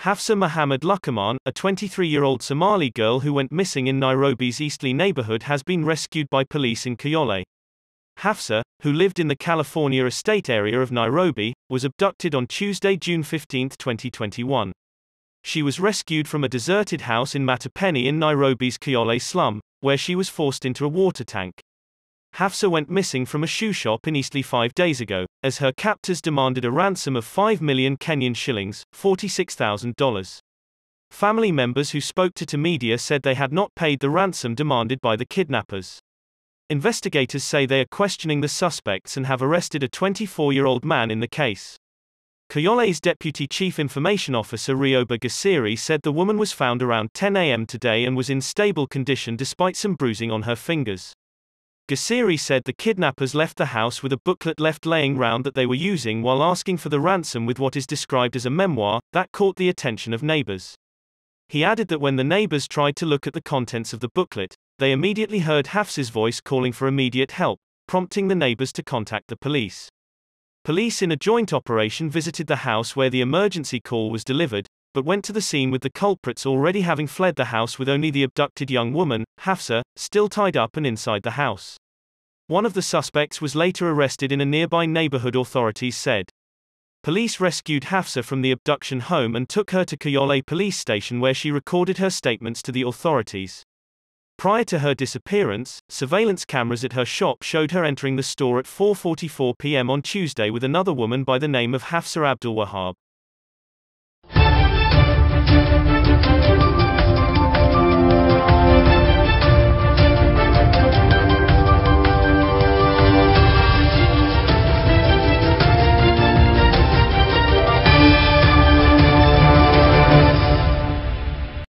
Hafsa Mohamed Luqmaan, a 23-year-old Somali girl who went missing in Nairobi's Eastleigh neighborhood, has been rescued by police in Kayole. Hafsa, who lived in the California estate area of Nairobi, was abducted on Tuesday, June 15, 2021. She was rescued from a deserted house in Matopeni in Nairobi's Kayole slum, where she was forced into a water tank. Hafsa went missing from a shoe shop in Eastleigh 5 days ago, as her captors demanded a ransom of 5 million Kenyan shillings, $46,000. Family members who spoke to media said they had not paid the ransom demanded by the kidnappers. Investigators say they are questioning the suspects and have arrested a 24-year-old man in the case. Kayole's Deputy Chief Information Officer Rioba Gasiri said the woman was found around 10 a.m. today and was in stable condition despite some bruising on her fingers. Gasiri said the kidnappers left the house with a booklet left laying round that they were using while asking for the ransom with what is described as a memoir that caught the attention of neighbors. He added that when the neighbors tried to look at the contents of the booklet, they immediately heard Hafsa's voice calling for immediate help, prompting the neighbors to contact the police. Police in a joint operation visited the house where the emergency call was delivered, but went to the scene with the culprits already having fled the house with only the abducted young woman, Hafsa, still tied up and inside the house. One of the suspects was later arrested in a nearby neighborhood, authorities said. Police rescued Hafsa from the abduction home and took her to Kayole police station where she recorded her statements to the authorities. Prior to her disappearance, surveillance cameras at her shop showed her entering the store at 4:44 p.m. on Tuesday with another woman by the name of Hafsa Abdulwahab.